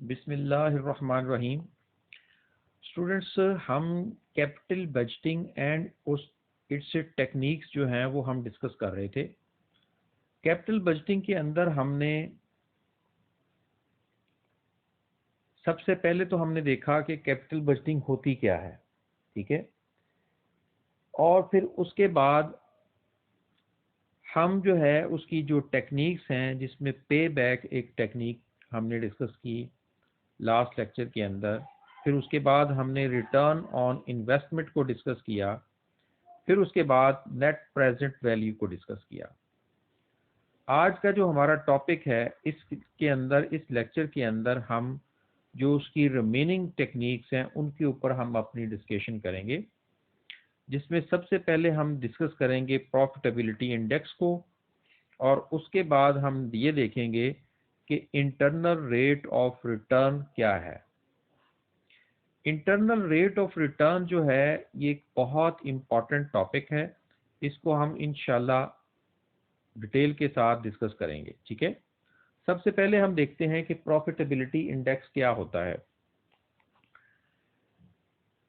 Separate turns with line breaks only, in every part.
बिस्मिल्लाहिर्रहमानिर्रहीम। स्टूडेंट्स, हम capital budgeting and उस इट्स टेक्निक्स जो हैं वो हम डिस्कस कर रहे थे। कैपिटल बजटिंग के अंदर हमने सबसे पहले तो हमने देखा कि कैपिटल बजटिंग होती क्या है, ठीक है। और फिर उसके बाद हम जो है उसकी जो टेक्निक्स हैं, जिसमें पे बैक एक टेक्निक हमने डिस्कस की लास्ट लेक्चर के अंदर। फिर उसके बाद हमने रिटर्न ऑन इन्वेस्टमेंट को डिस्कस किया। फिर उसके बाद नेट प्रेजेंट वैल्यू को डिस्कस किया। आज का जो हमारा टॉपिक है, इसके अंदर इस लेक्चर के अंदर हम जो उसकी रिमेनिंग टेक्निक्स हैं उनके ऊपर हम अपनी डिस्कशन करेंगे, जिसमें सबसे पहले हम डिस्कस करेंगे प्रॉफिटेबिलिटी इंडेक्स को, और उसके बाद हम ये देखेंगे कि इंटरनल रेट ऑफ रिटर्न क्या है। इंटरनल रेट ऑफ रिटर्न जो है ये एक बहुत इंपॉर्टेंट टॉपिक है। इसको हम इंशाल्लाह डिटेल के साथ डिस्कस करेंगे, ठीक है। सबसे पहले हम देखते हैं कि प्रॉफिटेबिलिटी इंडेक्स क्या होता है।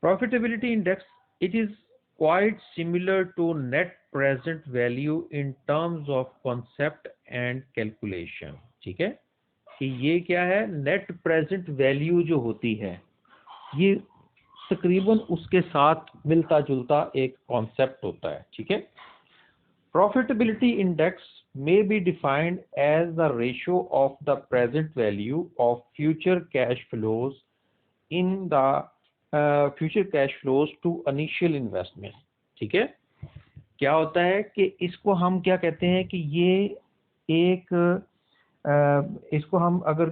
Profitability index, it is quite similar to net present value in terms of concept and calculation, ठीक है। कि ये क्या है, नेट प्रेजेंट वैल्यू जो होती है ये तकरीबन उसके साथ मिलता जुलता एक कॉन्सेप्ट होता है, ठीक है। Profitability index may be defined as the ratio of the present value of future cash flows in the future cash flows to initial investment, ठीक है। क्या होता है कि इसको हम क्या कहते हैं कि ये एक इसको हम अगर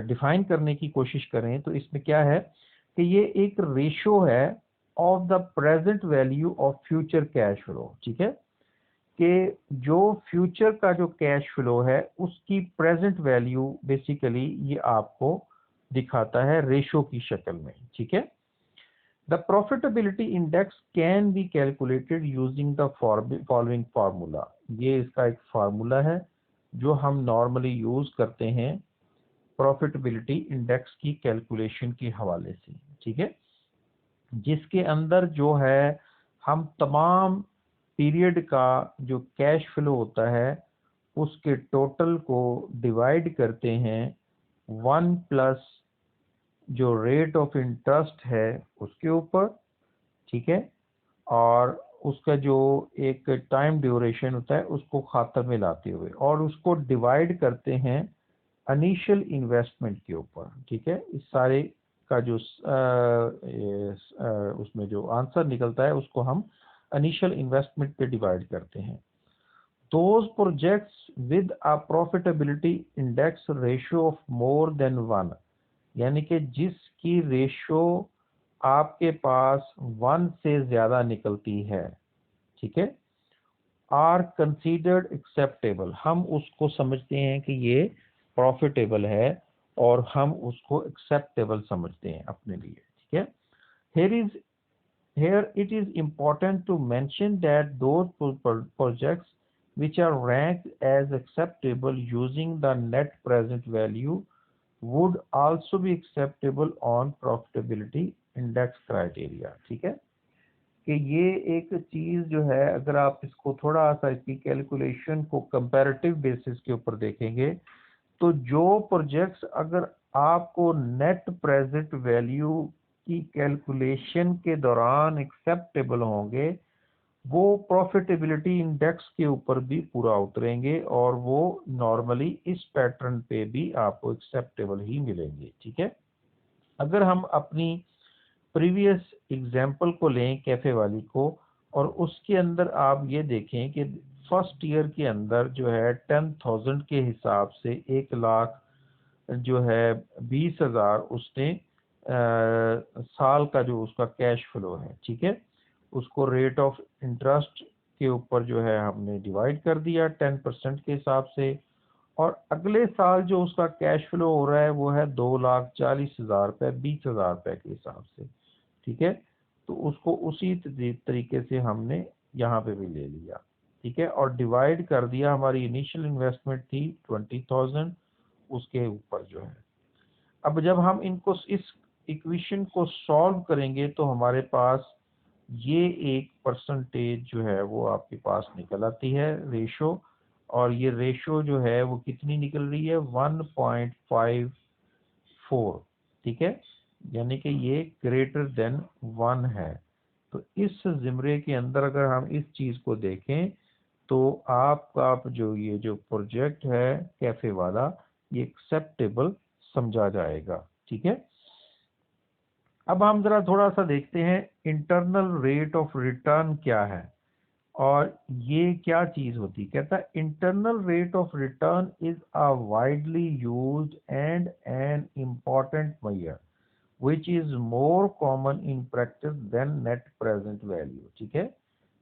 डिफाइन करने की कोशिश करें तो इसमें क्या है कि ये एक रेशो है of the present value of future cash flow, ठीक है। कि जो फ्यूचर का जो कैश फ्लो है उसकी प्रेजेंट वैल्यू बेसिकली ये आपको दिखाता है रेशो की शक्ल में, ठीक है। The profitability index can be calculated using the following formula. ये इसका एक फार्मूला है जो हम नॉर्मली यूज करते हैं प्रॉफिटेबिलिटी इंडेक्स की कैलकुलेशन के हवाले से, ठीक है। जिसके अंदर जो है हम तमाम पीरियड का जो कैश फ्लो होता है उसके टोटल को डिवाइड करते हैं 1 प्लस जो रेट ऑफ इंटरेस्ट है उसके ऊपर, ठीक है। और उसका जो एक टाइम ड्यूरेशन होता है उसको खाते में लाते हुए, और उसको डिवाइड करते हैं इनिशियल इन्वेस्टमेंट के ऊपर, ठीक है। इस सारे का जो उसमें जो आंसर निकलता है उसको हम इनिशियल इन्वेस्टमेंट पे डिवाइड करते हैं। Those projects with a profitability index ratio of more than 1, यानी कि जिसकी रेशो आपके पास 1 से ज्यादा निकलती है, ठीक है, आर कंसीडर्ड एक्सेप्टेबल। हम उसको समझते हैं कि ये प्रॉफिटेबल है और हम उसको एक्सेप्टेबल समझते हैं अपने लिए, ठीक है। Here it is important to mention that those projects which are ranked as acceptable using the net present value would also be acceptable on profitability index criteria, ठीक है। कि ये एक चीज जो है अगर आप इसको थोड़ा सा इसकी कैलकुलेशन को कंपैरेटिव बेसिस के ऊपर देखेंगे तो जो प्रोजेक्ट्स अगर आपको नेट प्रेजेंट वैल्यू की कैलकुलेशन के दौरान एक्सेप्टेबल होंगे वो प्रॉफिटेबिलिटी इंडेक्स के ऊपर भी पूरा उतरेंगे और वो नॉर्मली इस पैटर्न पे भी आपको एक्सेप्टेबल ही मिलेंगे, ठीक है। अगर हम अपनी प्रीवियस एग्जाम्पल को लें कैफे वाली को, और उसके अंदर आप ये देखें कि फर्स्ट ईयर के अंदर जो है 10,000 के हिसाब से 1 लाख जो है 20,000 उसने साल का जो उसका कैश फ्लो है, ठीक है, उसको रेट ऑफ इंटरेस्ट के ऊपर जो है हमने डिवाइड कर दिया 10% के हिसाब से, और अगले साल जो उसका कैश फ्लो हो रहा है वो है 2,40,000 रुपये 20,000 रुपये के हिसाब से, ठीक है। तो उसको उसी तरीके से हमने यहाँ पे भी ले लिया, ठीक है, और डिवाइड कर दिया। हमारी इनिशियल इन्वेस्टमेंट थी 20,000 उसके ऊपर जो है। अब जब हम इनको इस इक्वेशन को सॉल्व करेंगे तो हमारे पास ये एक परसेंटेज जो है वो आपके पास निकल आती है रेशो, और ये रेशो जो है वो कितनी निकल रही है 1.54, ठीक है, यानी कि ये ग्रेटर देन 1 है। तो इस ज़िमरे के अंदर अगर हम इस चीज़ को देखें तो आपका जो ये जो प्रोजेक्ट है कैफे वाला ये एक्सेप्टेबल समझा जाएगा, ठीक है। अब हम जरा थोड़ा सा देखते हैं इंटरनल रेट ऑफ रिटर्न क्या है और ये क्या चीज होती है। कहता है internal rate of return is a widely used and an important measure which is more common in practice than net present value, ठीक है।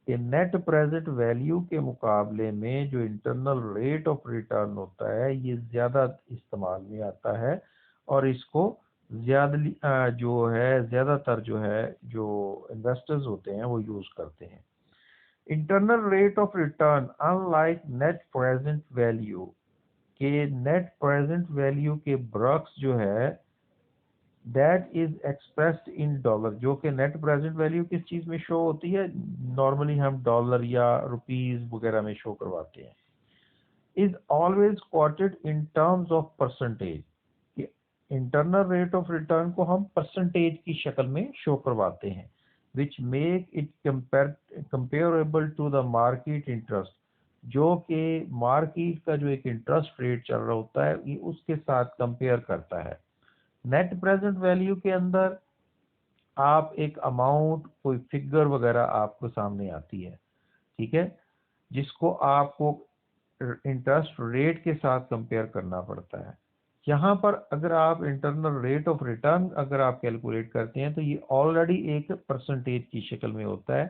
ये नेट प्रेजेंट वैल्यू के मुकाबले में जो इंटरनल रेट ऑफ रिटर्न होता है ये ज़्यादा इस्तेमाल में आता है और इसको ज़्यादा जो है ज़्यादातर जो है जो इन्वेस्टर्स होते हैं वो यूज़ करते हैं। Internal rate of return unlike net present value के नेट प्रेजेंट वैल्यू के ब्रक्स जो है that is expressed in dollar, जो कि नेट प्रेजेंट वैल्यू किस चीज में शो होती है, नॉर्मली हम डॉलर या रुपीज वगैरह में शो करवाते हैं, is always quoted in terms of percentage. Internal rate of return को हम परसेंटेज की शक्ल में शो करवाते हैं which make it comparable to the market interest, जो कि मार्केट का जो एक इंटरेस्ट रेट चल रहा होता है ये उसके साथ कंपेयर करता है। नेट प्रेजेंट वैल्यू के अंदर आप एक अमाउंट कोई फिगर वगैरह आपको सामने आती है, ठीक है, जिसको आपको इंटरेस्ट रेट के साथ कंपेयर करना पड़ता है। यहाँ पर अगर आप इंटरनल रेट ऑफ रिटर्न अगर आप कैलकुलेट करते हैं तो ये ऑलरेडी एक परसेंटेज की शक्ल में होता है,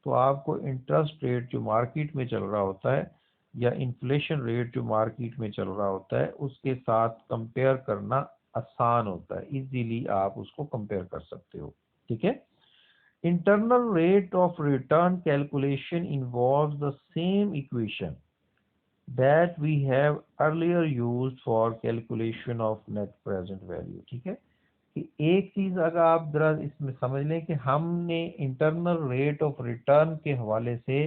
तो आपको इंटरेस्ट रेट जो मार्केट में चल रहा होता है या इन्फ्लेशन रेट जो मार्केट में चल रहा होता है उसके साथ कंपेयर करना आसान होता है, इजीली आप उसको कंपेयर कर सकते हो, ठीक है। Internal rate of return calculation involves the same equation that we have earlier used for calculation of net present value, ठीक है। कि एक चीज अगर आप जरा इसमें समझ लें कि हमने इंटरनल रेट ऑफ रिटर्न के हवाले से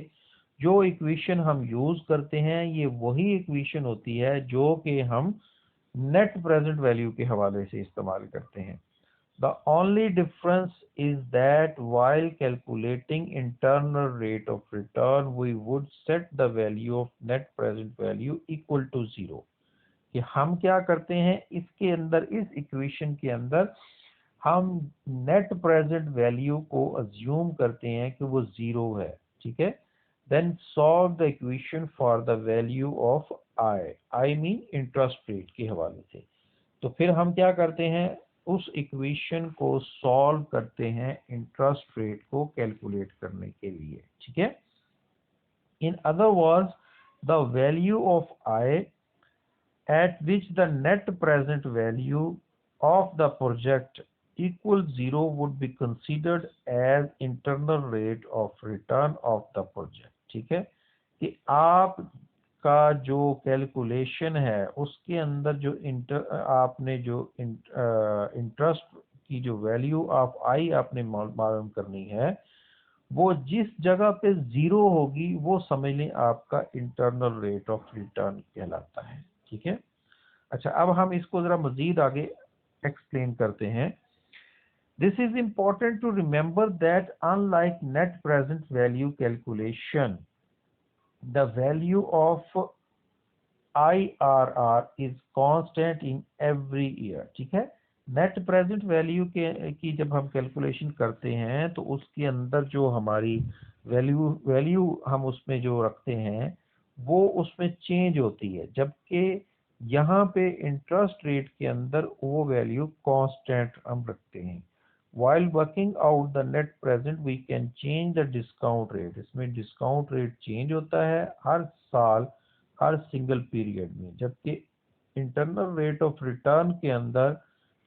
जो इक्वेशन हम यूज करते हैं ये वही इक्वेशन होती है जो कि हम नेट प्रेजेंट वैल्यू के हवाले से इस्तेमाल करते हैं। The only difference is that while calculating internal rate of return, we would set the value of net present value equal to 0। कि हम क्या करते हैं इसके अंदर इस इक्वेशन के अंदर हम नेट प्रेजेंट वैल्यू को अज्यूम करते हैं कि वो 0 है, ठीक है। Then solve the equation for the value of I mean interest rate के हवाले से। तो फिर हम क्या करते हैं उस इक्वेशन को सॉल्व करते हैं इंटरेस्ट रेट को कैलकुलेट करने के लिए, ठीक है। In other words the value of I at which the net present value of the project equals 0 would be considered as internal rate of return of the project, ठीक है। कि आप का जो कैलकुलेशन है उसके अंदर जो आपने जो इंटरेस्ट की जो वैल्यू ऑफ आई आपने मालूम करनी है वो जिस जगह पे 0 होगी वो समझ लें आपका इंटरनल रेट ऑफ रिटर्न कहलाता है, ठीक है। अच्छा, अब हम इसको जरा मजीद आगे एक्सप्लेन करते हैं। This is important to remember that unlike net present value calculation the value of IRR is constant in every year, ठीक है। नेट प्रेजेंट वैल्यू के की जब हम कैलकुलेशन करते हैं तो उसके अंदर जो हमारी वैल्यू हम उसमें जो रखते हैं वो उसमें चेंज होती है, जबकि यहाँ पे इंटरेस्ट रेट के अंदर वो वैल्यू कांस्टेंट हम रखते हैं। while working out the net present we can change the discount rate, इसमें डिस्काउंट रेट चेंज होता है हर साल हर सिंगल पीरियड में, जबकि इंटरनल रेट ऑफ रिटर्न के अंदर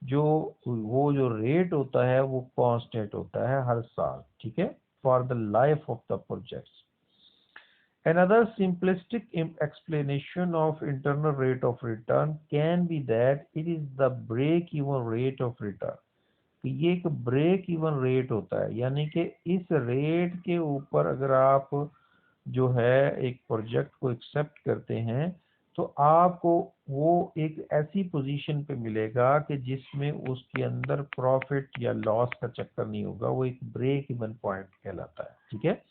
जो वो जो रेट होता है वो कांस्टेंट होता है हर साल, ठीक है, for the life of the projects. Another simplistic explanation of internal rate of return can be that it is the break even rate of return। कि ये एक ब्रेक इवन रेट होता है, यानी कि इस रेट के ऊपर अगर आप जो है एक प्रोजेक्ट को एक्सेप्ट करते हैं तो आपको वो एक ऐसी पोजीशन पे मिलेगा कि जिसमें उसके अंदर प्रॉफिट या लॉस का चक्कर नहीं होगा, वो एक ब्रेक इवन पॉइंट कहलाता है। ठीक है,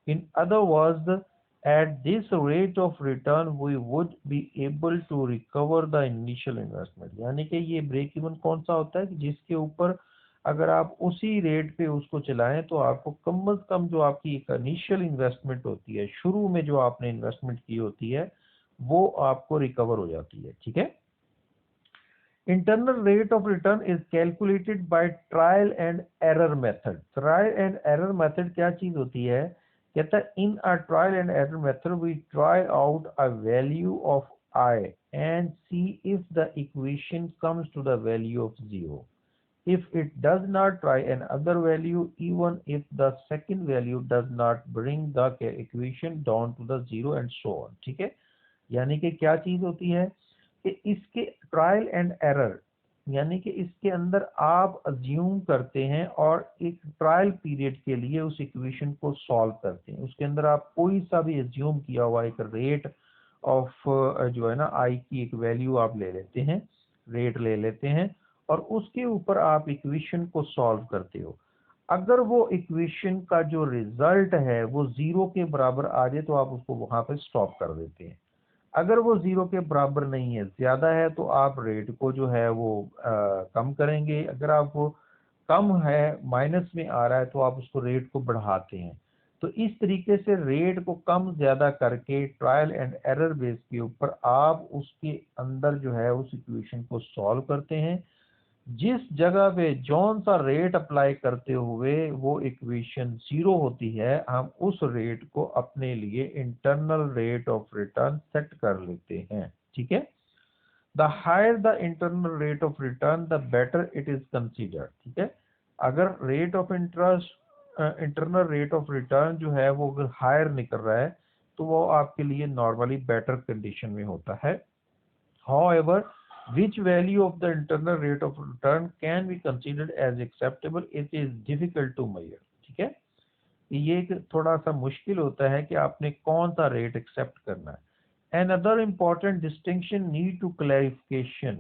in other words at this rate of return we would be able to recover the initial investment। यानी कि ये ब्रेक इवन कौन सा होता है कि जिसके ऊपर अगर आप उसी रेट पे उसको चलाएं तो आपको कम से कम जो आपकी एक इनिशियल इन्वेस्टमेंट होती है, शुरू में जो आपने इन्वेस्टमेंट की होती है, वो आपको रिकवर हो जाती है। ठीक है, internal rate of return is calculated by trial and error method. Trial and error method क्या चीज होती है? कहता है in a trial and error method we try out a value of I and C if the equation comes to the value of 0। if it does not, try another value even if the second value does not bring the equation down to the 0 and so on। ठीक है, यानी कि क्या चीज होती है कि इसके ट्रायल एंड एरर, यानी कि इसके अंदर आप अज्यूम करते हैं और एक ट्रायल पीरियड के लिए उस इक्वेशन को सॉल्व करते हैं। उसके अंदर आप कोई सा भी अज्यूम किया हुआ एक रेट ऑफ जो है ना आई की एक वैल्यू आप ले लेते हैं, रेट ले लेते हैं और उसके ऊपर आप इक्वेशन को सॉल्व करते हो। अगर वो इक्वेशन का जो रिजल्ट है वो 0 के बराबर आ जाए तो आप उसको वहां पे स्टॉप कर देते हैं। अगर वो 0 के बराबर नहीं है, ज्यादा है, तो आप रेट को जो है वो कम करेंगे। अगर आप वो कम है, माइनस में आ रहा है, तो आप उसको रेट को बढ़ाते हैं। तो इस तरीके से रेट को कम ज्यादा करके ट्रायल एंड एरर बेस के ऊपर आप उसके अंदर जो है उस इक्वेशन को सॉल्व करते हैं। जिस जगह पे जौन सा रेट अप्लाई करते हुए वो इक्वेशन 0 होती है, हम उस रेट को अपने लिए internal rate of return set कर लेते हैं। ठीक है, the higher the internal rate of return the better it is considered. ठीक है, अगर rate of interest internal rate of return जो है वो अगर हायर निकल रहा है तो वो आपके लिए नॉर्मली बेटर कंडीशन में होता है। However, which value of the internal rate of return can be considered as acceptable, it is difficult to measure। ठीक है, ये एक थोड़ा सा मुश्किल होता है कि आपने कौन सा रेट एक्सेप्ट करना है। Another important distinction need to clarification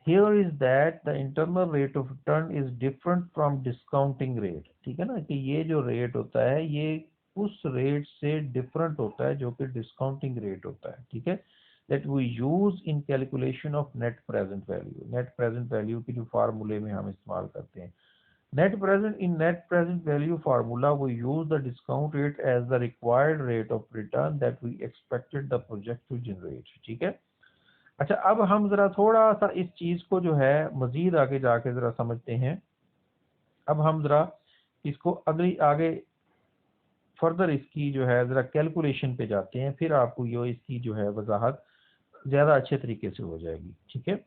here is that the internal rate of return is different from discounting rate। ठीक है ना, कि ये जो रेट होता है ये उस रेट से डिफरेंट होता है जो कि डिस्काउंटिंग रेट होता है। ठीक है, that we use in calculation of net present value। net present value की जो फार्मूले में हम इस्तेमाल करते हैं, net present value formula we use the discount rate as the required rate of return that we expected the project to generate। ठीक है, अच्छा अब हम जरा थोड़ा सा इस चीज को जो है मजीद आगे जाके जरा समझते हैं। अब हम जरा इसको अगली आगे फर्दर इसकी जो है जरा कैलकुलेशन पे जाते हैं, फिर आपको ये इसकी जो है वजाहत ज्यादा अच्छे तरीके से हो जाएगी। ठीक है,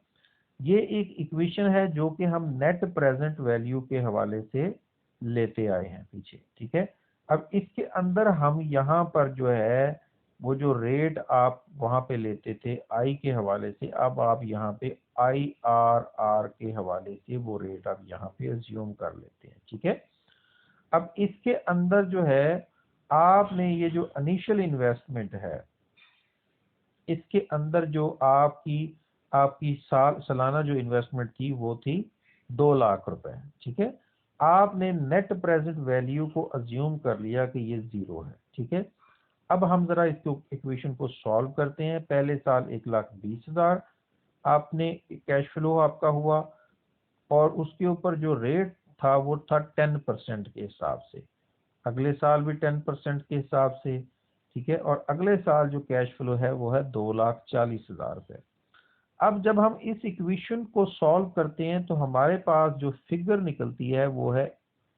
ये एक इक्वेशन है जो कि हम नेट प्रेजेंट वैल्यू के हवाले से लेते आए हैं पीछे। ठीक है, अब इसके अंदर हम यहाँ पर जो है वो जो रेट आप वहां पे लेते थे आई के हवाले से, अब आप यहाँ पे IRR के हवाले से वो रेट आप यहाँ पे अज्यूम कर लेते हैं। ठीक है, अब इसके अंदर जो है आपने ये जो इनिशियल इन्वेस्टमेंट है इसके अंदर जो आपकी सालाना जो इन्वेस्टमेंट थी वो थी 2 लाख रुपए। ठीक है, आपने नेट प्रेजेंट वैल्यू को अज्यूम कर लिया कि ये 0 है। ठीक है, अब हम जरा इसको इक्वेशन को सॉल्व करते हैं। पहले साल 1,20,000 आपने कैश फ्लो आपका हुआ और उसके ऊपर जो रेट था वो था 10% के हिसाब से, अगले साल भी 10% के हिसाब से। ठीक है, और अगले साल जो कैश फ्लो है वो है 2,40,000 रुपए। अब जब हम इस इक्वेशन को सॉल्व करते हैं तो हमारे पास जो फिगर निकलती है वो है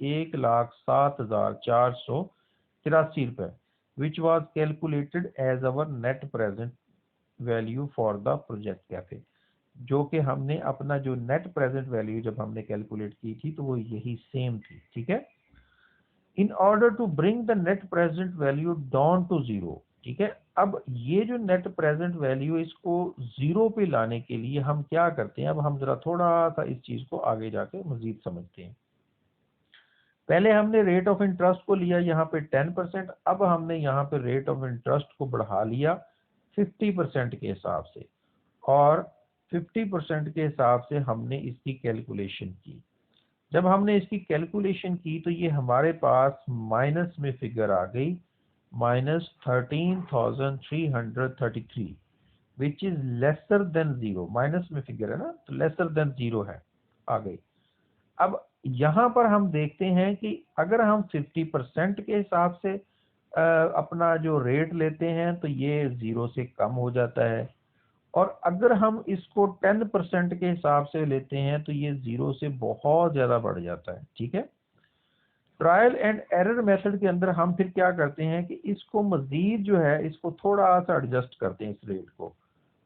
1,07,483 रुपए, which was calculated as our net present value for the project cafe. जो कि हमने अपना जो नेट प्रेजेंट वैल्यू जब हमने कैलकुलेट की थी तो वो यही सेम थी। ठीक है, in order to bring the net present value down to zero. ठीक है, अब ये जो नेट प्रेजेंट वैल्यू इसको जीरो पे लाने के लिए हम क्या करते हैं, अब हम जरा थोड़ा सा इस चीज को आगे जाके मजीद समझते हैं। पहले हमने रेट ऑफ इंटरेस्ट को लिया यहाँ पे 10%, अब हमने यहाँ पे रेट ऑफ इंटरेस्ट को बढ़ा लिया 50% के हिसाब से, और 50% के हिसाब से हमने इसकी कैलकुलेशन की। जब हमने इसकी कैलकुलेशन की तो ये हमारे पास माइनस में फिगर आ गई, -13,333, which is lesser than zero. Minus में फिगर है ना, तो लेसर देन जीरो है, आ गई। अब यहाँ पर हम देखते हैं कि अगर हम 50% के हिसाब से अपना जो रेट लेते हैं तो ये जीरो से कम हो जाता है, और अगर हम इसको 10% के हिसाब से लेते हैं तो ये जीरो से बहुत ज्यादा बढ़ जाता है। ठीक है, ट्रायल एंड एरर मेथड के अंदर हम फिर क्या करते हैं कि इसको मजीद जो है इसको थोड़ा सा एडजस्ट करते हैं इस रेट को।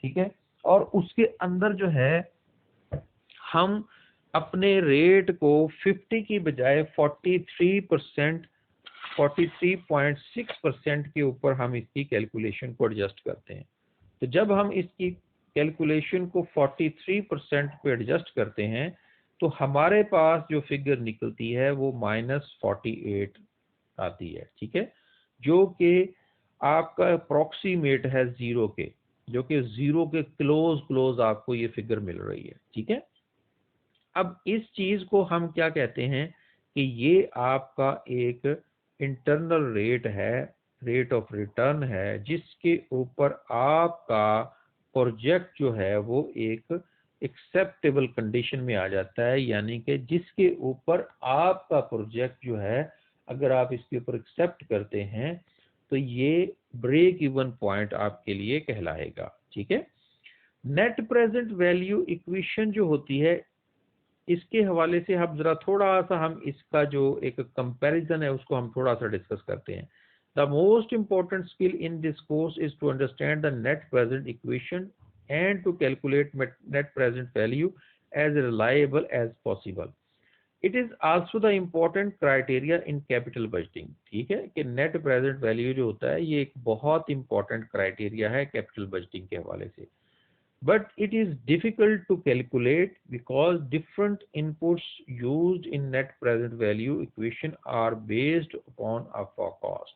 ठीक है, और उसके अंदर जो है हम अपने रेट को 50 की बजाय 43.6% के ऊपर हम इसकी कैलकुलेशन को एडजस्ट करते हैं। तो जब हम इसकी कैलकुलेशन को 43% पे एडजस्ट करते हैं तो हमारे पास जो फिगर निकलती है वो -48 आती है। ठीक है, जो कि आपका अप्रोक्सीमेट है जीरो के, जो कि जीरो के क्लोज आपको ये फिगर मिल रही है। ठीक है, अब इस चीज को हम क्या कहते हैं कि ये आपका एक इंटरनल रेट है, रेट ऑफ रिटर्न है, जिसके ऊपर आपका प्रोजेक्ट जो है वो एक एक्सेप्टेबल कंडीशन में आ जाता है, यानी कि जिसके ऊपर आपका प्रोजेक्ट जो है अगर आप इसके ऊपर एक्सेप्ट करते हैं तो ये ब्रेक इवन पॉइंट आपके लिए कहलाएगा। ठीक है, नेट प्रेजेंट वैल्यू इक्वेशन जो होती है इसके हवाले से हम जरा थोड़ा सा हम इसका जो एक कंपैरिजन है उसको हम थोड़ा सा डिस्कस करते हैं। The most important skill in this course is to understand the net present equation and to calculate net present value as reliable as possible. It is also the important criteria in capital budgeting. ठीक है, कि net present value जो होता है ये एक बहुत important criteria है कैपिटल बजटिंग के हवाले से। But it is difficult to calculate because different inputs used in net present value equation are based upon a forecast.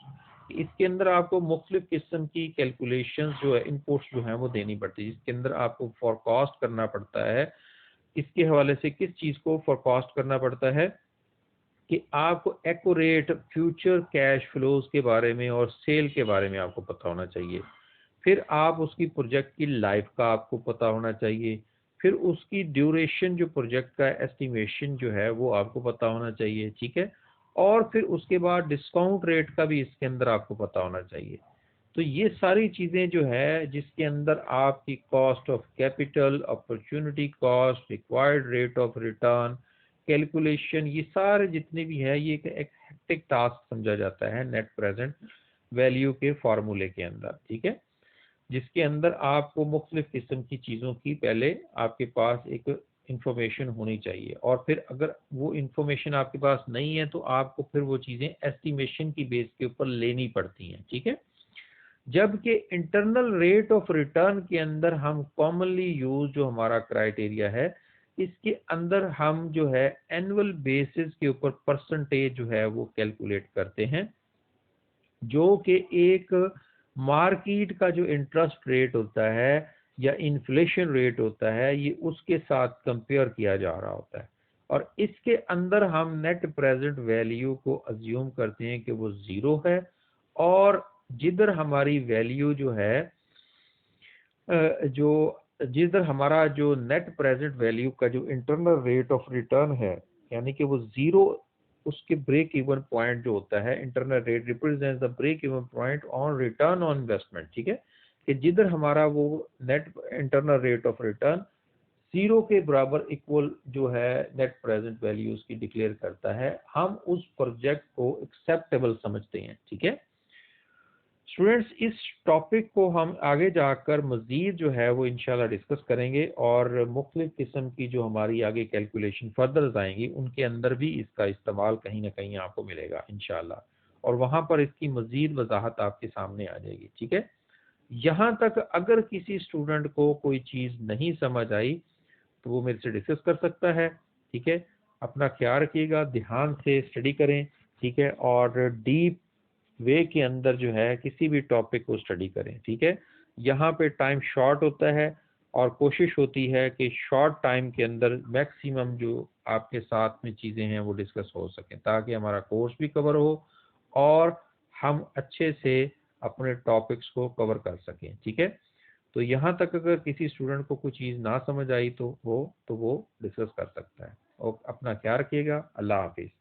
इसके अंदर आपको मुख्तलिफ किस्म की कैलकुलेशंस जो है, इनपुट्स जो हैं वो देनी पड़ती है, जिसके अंदर आपको फोरकास्ट करना पड़ता है। इसके हवाले से किस चीज को फोरकास्ट करना पड़ता है कि आपको एक्यूरेट फ्यूचर कैश फ्लोज के बारे में और सेल के बारे में आपको पता होना चाहिए। फिर आप उसकी प्रोजेक्ट की लाइफ का आपको पता होना चाहिए, फिर उसकी ड्यूरेशन जो प्रोजेक्ट का एस्टिमेशन जो है वो आपको पता होना चाहिए। ठीक है, और फिर उसके बाद डिस्काउंट रेट का भी इसके अंदर आपको पता होना चाहिए। तो ये सारी चीजें जो है जिसके अंदर आपकी cost of capital, opportunity cost, required rate of return calculation, ये सारे जितने भी है ये एक हेक्टिक टास्क समझा जाता है नेट प्रेजेंट वैल्यू के फार्मूले के अंदर। ठीक है, जिसके अंदर आपको मुख्तलिफ किस्म की चीज़ों की पहले आपके पास एक इंफॉर्मेशन होनी चाहिए, और फिर अगर वो इंफॉर्मेशन आपके पास नहीं है तो आपको फिर वो चीज़ें एस्टिमेशन की बेस के ऊपर लेनी पड़ती हैं। ठीक है, जबकि इंटरनल रेट ऑफ रिटर्न के अंदर हम कॉमनली यूज जो हमारा क्राइटेरिया है इसके अंदर हम जो है एनुअल बेसिस के ऊपर परसेंटेज जो है वो कैलकुलेट करते हैं, जो कि एक मार्केट का जो इंटरेस्ट रेट होता है या इन्फ्लेशन रेट होता है ये उसके साथ कंपेयर किया जा रहा होता है, और इसके अंदर हम नेट प्रेजेंट वैल्यू को अज्यूम करते हैं कि वो जीरो है, और जिधर हमारी वैल्यू जो है जो जिधर हमारा जो नेट प्रेजेंट वैल्यू का जो इंटरनल रेट ऑफ रिटर्न है यानी कि वो जीरो, उसके ब्रेक इवन पॉइंट जो होता है, internal rate represents the break even point on return on investment. ठीक है, कि जिधर हमारा वो net internal rate of return zero के बराबर इक्वल जो है नेट प्रेजेंट वैल्यू उसकी डिक्लेयर करता है, हम उस प्रोजेक्ट को एक्सेप्टेबल समझते हैं। ठीक है, स्टूडेंट्स इस टॉपिक को हम आगे जाकर मज़ीद जो है वो इंशाल्लाह डिस्कस करेंगे, और मुख्तलिफ किस्म की जो हमारी आगे कैलकुलेशन फर्दर्स आएंगी उनके अंदर भी इसका इस्तेमाल कहीं ना कहीं आपको मिलेगा इंशाल्लाह, और वहाँ पर इसकी मज़ीद वजाहत आपके सामने आ जाएगी। ठीक है, यहाँ तक अगर किसी स्टूडेंट को कोई चीज़ नहीं समझ आई तो वो मेरे से डिस्कस कर सकता है। ठीक है, अपना ख्याल रखिएगा, ध्यान से स्टडी करें। ठीक है, और डीप वे के अंदर जो है किसी भी टॉपिक को स्टडी करें। ठीक है, यहाँ पे टाइम शॉर्ट होता है और कोशिश होती है कि शॉर्ट टाइम के अंदर मैक्सिमम जो आपके साथ में चीज़ें हैं वो डिस्कस हो सकें, ताकि हमारा कोर्स भी कवर हो और हम अच्छे से अपने टॉपिक्स को कवर कर सकें। ठीक है, तो यहाँ तक अगर किसी स्टूडेंट को कोई चीज़ ना समझ आई तो वो डिस्कस कर सकता है। और अपना ख्याल रखिएगा। अल्लाह हाफिज़।